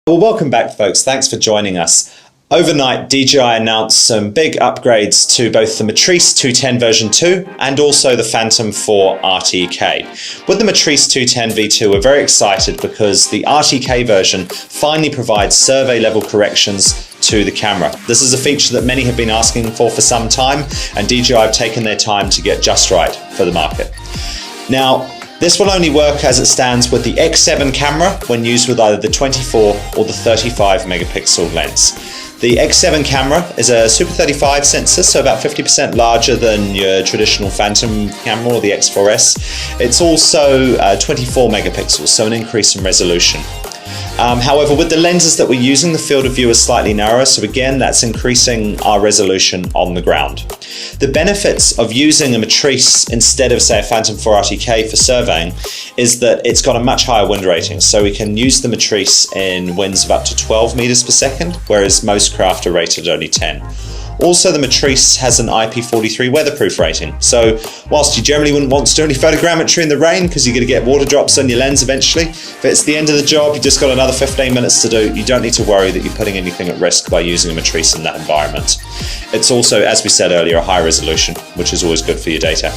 Well, welcome back, folks. Thanks for joining us. Overnight, DJI announced some big upgrades to both the Matrice 210 version 2 and also the Phantom 4 RTK. With the Matrice 210 V2, we're very excited because the RTK version finally provides survey level corrections to the camera. This is a feature that many have been asking for some time, and DJI have taken their time to get just right for the market. Now, this will only work as it stands with the X7 camera when used with either the 24 or the 35 megapixel lens. The X7 camera is a Super 35 sensor, so about 50% larger than your traditional Phantom camera or the X4S. It's also 24 megapixels, so an increase in resolution. However, with the lenses that we're using, the field of view is slightly narrower, so again, that's increasing our resolution on the ground. The benefits of using a Matrice instead of, say, a Phantom 4 RTK for surveying is that it's got a much higher wind rating, so we can use the Matrice in winds of up to 12 meters per second, whereas most craft are rated only 10. Also, the Matrice has an IP43 weatherproof rating, so whilst you generally wouldn't want to do any photogrammetry in the rain because you're going to get water drops on your lens eventually, if it's the end of the job, you've just got another 15 minutes to do, you don't need to worry that you're putting anything at risk by using a Matrice in that environment. It's also, as we said earlier, a high resolution, which is always good for your data.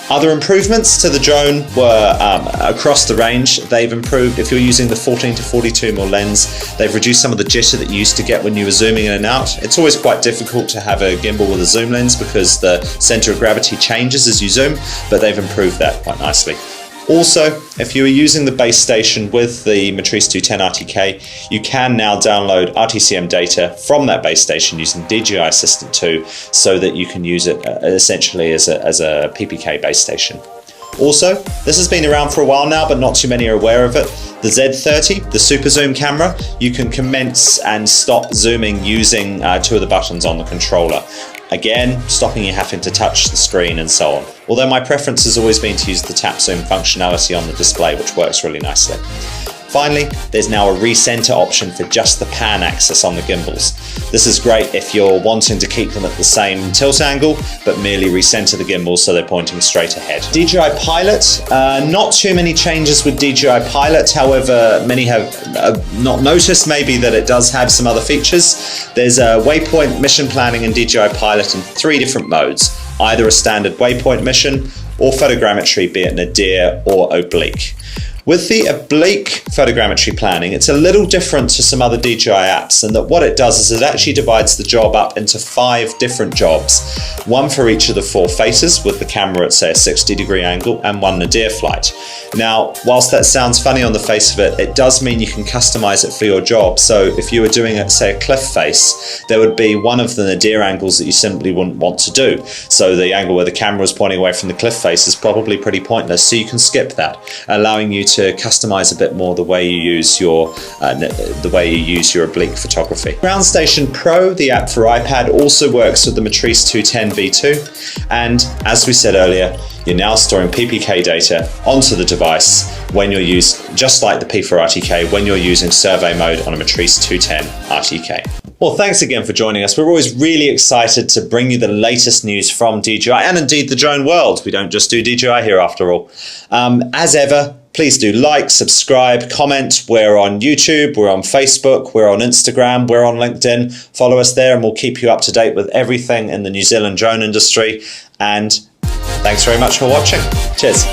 Other improvements to the drone were across the range. They've improved, if you're using the 14 to 42mm lens, they've reduced some of the jitter that you used to get when you were zooming in and out. It's always quite difficult to have a gimbal with a zoom lens because the center of gravity changes as you zoom, but they've improved that quite nicely. Also, if you are using the base station with the Matrice 210 RTK, you can now download RTCM data from that base station using DJI Assistant 2 so that you can use it essentially as a PPK base station. Also, this has been around for a while now, but not too many are aware of it. The Z30, the super zoom camera, you can commence and stop zooming using two of the buttons on the controller. Again, stopping you having to touch the screen and so on. Although my preference has always been to use the tap zoom functionality on the display, which works really nicely. Finally, there's now a recenter option for just the pan axis on the gimbals. This is great if you're wanting to keep them at the same tilt angle, but merely recenter the gimbals so they're pointing straight ahead. DJI Pilot, not too many changes with DJI Pilot, however, many have not noticed maybe that it does have some other features. There's a waypoint mission planning in DJI Pilot in 3 different modes, either a standard waypoint mission or photogrammetry, be it nadir or oblique. With the oblique photogrammetry planning, it's a little different to some other DJI apps, and that what it does is it actually divides the job up into 5 different jobs, one for each of the 4 faces with the camera at, say, a 60-degree angle, and one nadir flight. Now, whilst that sounds funny on the face of it, it does mean you can customize it for your job. So if you were doing, say, a cliff face, there would be one of the nadir angles that you simply wouldn't want to do. So the angle where the camera is pointing away from the cliff face is probably pretty pointless, so you can skip that, allowing you to customize a bit more the way you use your oblique photography. Ground Station Pro, the app for iPad, also works with the Matrice 210 V2, and as we said earlier, you're now storing PPK data onto the device when you're just like the P4 RTK, when you're using survey mode on a Matrice 210 RTK. Well, thanks again for joining us. We're always really excited to bring you the latest news from DJI and indeed the drone world. We don't just do DJI here after all. As ever, please do like, subscribe, comment. We're on YouTube, we're on Facebook, we're on Instagram, we're on LinkedIn. Follow us there and we'll keep you up to date with everything in the New Zealand drone industry. And thanks very much for watching. Cheers.